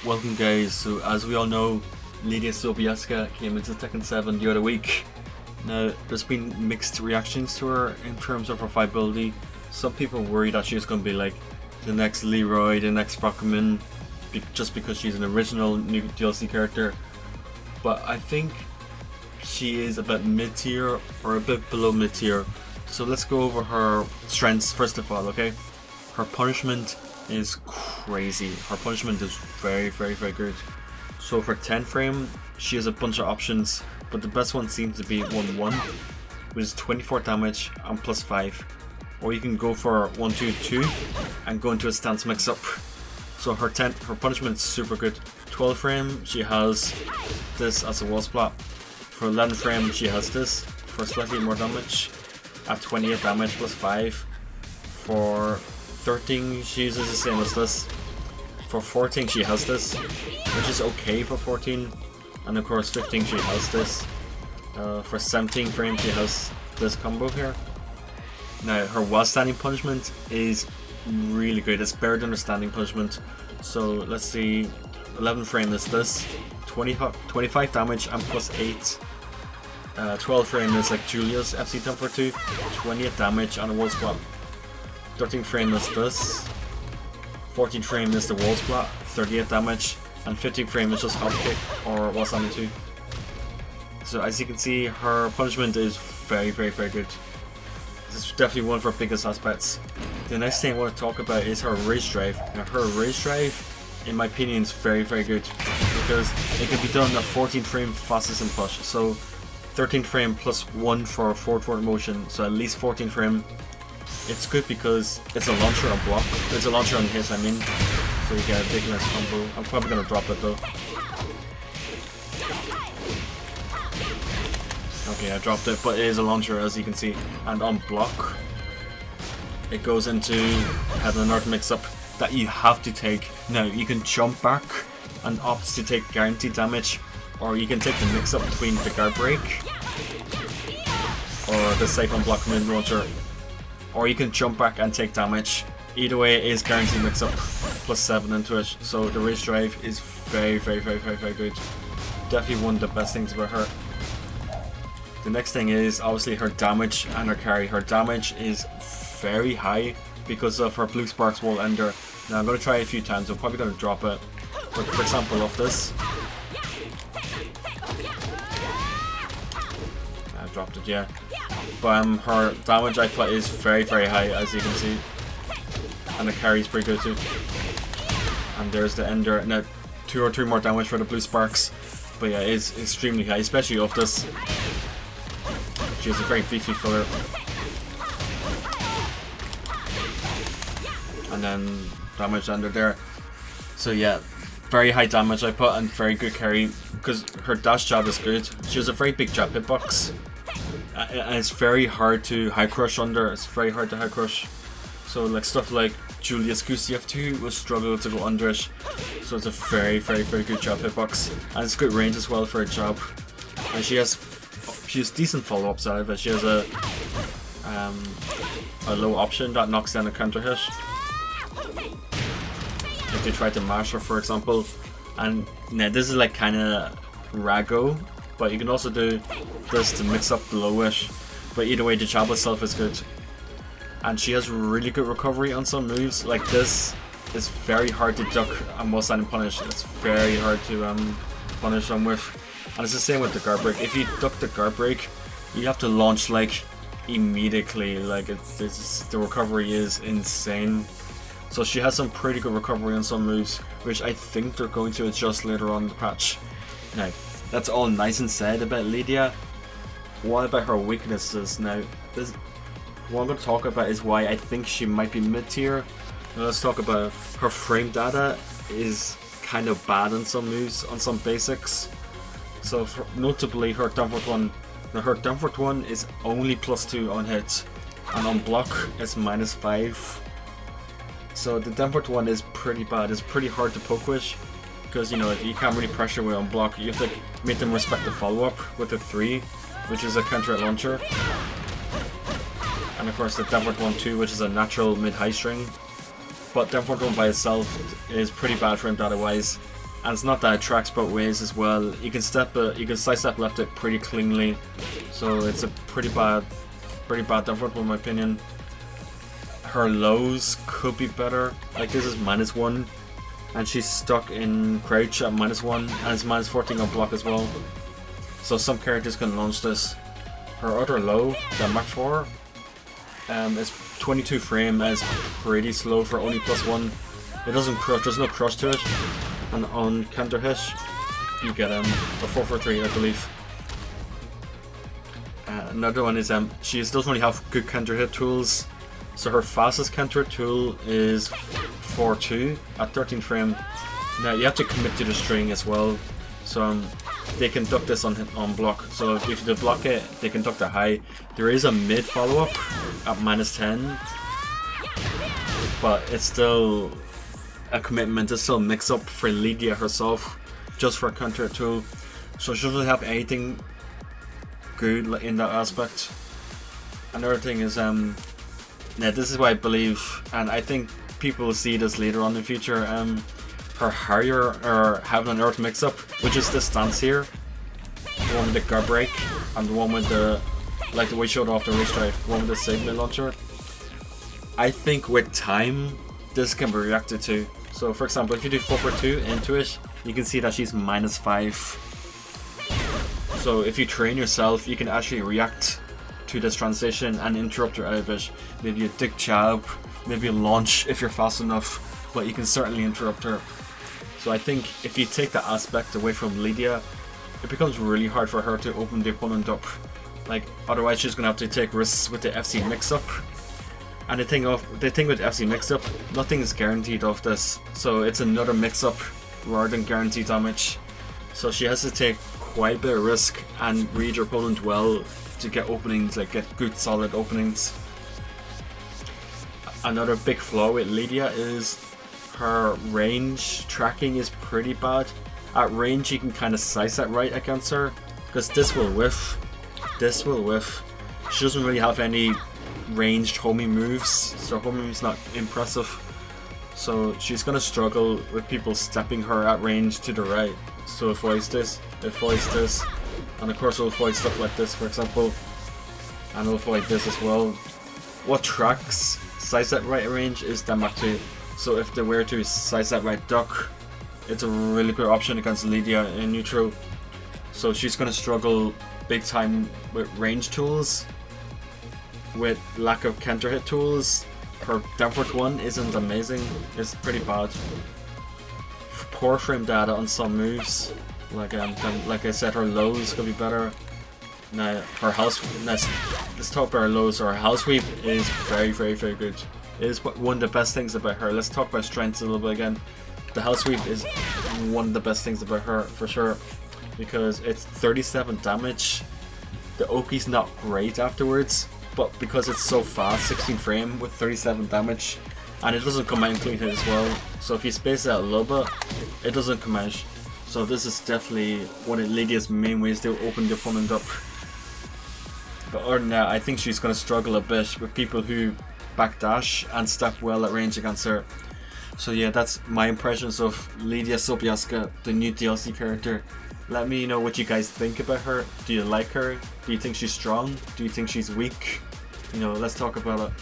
Welcome guys, so as we all know, Lidia came into Tekken 7 the other week. Now, there's been mixed reactions to her in terms of her fight ability. Some people worry that she's going to be like the next Leroy, the next Rockman, just because she's an original new DLC character. But I think she is a bit mid-tier or a bit below mid-tier. So let's go over her strengths first of all, okay? Her punishment is crazy. Her punishment is very good. So for 10 frame, she has a bunch of options, but the best one seems to be 1-1, which is 24 damage and plus 5. Or you can go for 1-2-2 and go into a stance mix-up. So her punishment is super good. 12 frame, she has this as a wall splat. For 11 frame, she has this for slightly more damage at 28 damage plus 5. For 13, she uses the same as this. For 14, she has this, which is okay for 14. And of course, 15, she has this. For 17 frame, she has this combo here. Now, her while standing punishment is really good. It's better than her standing punishment. So let's see, 11 frame is this, 25 damage and plus 8. 12 frame is like Julia's FC 10 for 2, 28 damage and a wall splat. 13 frame is this, 14 frame is the wall splat, 38 damage, and 15 frame is just hop kick or wall standing 2. So as you can see, her punishment is very good. This is definitely one of her biggest aspects. The next thing I want to talk about is her rage drive. Now her rage drive, in my opinion, is very good because it can be done at 14 frame fastest and push. So 13 frame plus 1 for forward motion, so at least 14 frame. It's good because it's a launcher on block. It's a launcher on hit, I mean. So you get a big nice combo. I'm probably gonna drop it though. Okay, I dropped it, but it is a launcher as you can see. And on block, it goes into having an art mix up that you have to take. Now you can jump back and opt to take guaranteed damage, or you can take the mix up between the guard break or the safe on block mid launcher, or you can jump back and take damage. Either way, it is guaranteed mix up plus 7 into it. So the rage drive is very good. Definitely one of the best things about her. The next thing is obviously her damage and her carry. Her damage is very high because of her blue sparks wall ender. Now I'm going to try it a few times. I'm probably going to drop it. But for example, of this, I dropped it, yeah. But her damage output is very high, as you can see, and the carry is pretty good too. And there's the ender. Now 2 or 3 more damage for the blue sparks, but yeah, it's extremely high, especially of this. She has a very beefy filler. And then damage under there. So yeah, very high damage output and very good carry because her dash jab is good. She has a very big jab hitbox. And it's very hard to high crush under. It's very hard to high crush. So like stuff like Julia's QCF2 will struggle to go under it. So it's a very good jab hitbox. And it's good range as well for a jab. And she has decent follow-ups out of it. She has a low option that knocks down a counter hit. If they try to mash her, for example. And now this is like kinda Rago, but you can also do this to mix up below it. But either way, the jab itself is good. And she has really good recovery on some moves. Like this is very hard to duck and while standing punish. It's very hard to punish them with. And it's the same with the guard break. If you duck the guard break, you have to launch like immediately. Like the recovery is insane. So she has some pretty good recovery on some moves, which I think they're going to adjust later on in the patch. Now, that's all nice and said about Lidia. What about her weaknesses? Now, what I'm going to talk about is why I think she might be mid-tier. Let's talk about her frame data is kind of bad on some moves, on some basics. So notably her Comfort 1. Now her Comfort 1 is only +2 on hit, and on block it's -5. So the Comfort 1 is pretty bad. It's pretty hard to poke with, because you know you can't really pressure with on block. You have to make them respect the follow-up with the 3, which is a counter launcher. And of course the Comfort 1 2, which is a natural mid-high string. But Comfort 1 by itself is pretty bad frame data wise. and it's not that it tracks both ways as well. You can sidestep left it pretty cleanly, so it's a pretty bad down forward in my opinion. Her lows could be better. Like this is -1, and she's stuck in crouch at -1, and it's -14 on block as well. So some characters can launch this. Her other low, the Mach 4, is 22 frame, is pretty slow for only +1. It doesn't crush, there's no crush to it. And on counter hit, you get a 443, I believe. Another one is she doesn't really have good counter hit tools. So her fastest counter tool is 4-2 at 13 frame. Now you have to commit to the string as well. So they can duck this on block. So if they block it, they can duck the high. There is a mid follow up at -10, but it's still a commitment. It's still a mix up for Lidia herself, just for a counter tool. So she doesn't really have anything good in that aspect. Another thing is yeah, this is why I believe, and I think people will see this later on in the future, her Harrier or having an Earth mix up, which is this stance here, the one with the guard break, and the one with the, like the way showed off the race drive, the one with the signal launcher. I think with time, this can be reacted to. So for example, if you do 4-4-2 into it, you can see that she's -5. So if you train yourself, you can actually react to this transition and interrupt her out of it. Maybe a dick jab, maybe a launch if you're fast enough, but you can certainly interrupt her. So I think if you take that aspect away from Lidia, it becomes really hard for her to open the opponent up. Like otherwise she's gonna have to take risks with the FC mix-up. And the thing with FC mix-up, nothing is guaranteed off this. So it's another mix-up rather than guaranteed damage. So she has to take quite a bit of risk and read her opponent well to get openings, like get good solid openings. Another big flaw with Lidia is her range tracking is pretty bad. At range you can kind of size that right against her, because this will whiff. She doesn't really have any ranged homing moves, so homing is not impressive. So she's gonna struggle with people stepping her at range to the right. So avoids this, and of course it'll avoid stuff like this, for example, and it'll avoid this as well. What tracks size that right at range is the Mach 2. So if they were to size that right duck, it's a really good option against Lidia in neutral. So she's gonna struggle big time with range tools, with lack of counter hit tools. Her downward one isn't amazing, it's pretty bad. Poor frame data on some moves, like I said, her lows could be better. Now her house, let's talk about her lows. Her house sweep is very good. It is one of the best things about her. Let's talk about strengths a little bit again. The house sweep is one of the best things about her for sure, because it's 37 damage. The Oki's not great afterwards, but because it's so fast, 16 frame with 37 damage, and it doesn't come out in clean hit as well. So if you space it out a little bit, it doesn't come out. So this is definitely one of Lidia's main ways to open the opponent up. But other than that, I think she's going to struggle a bit with people who backdash and step well at range against her. So yeah, that's my impressions of Lidia Sobieska, the new DLC character. Let me know what you guys think about her. Do you like her? Do you think she's strong? Do you think she's weak? You know, let's talk about it.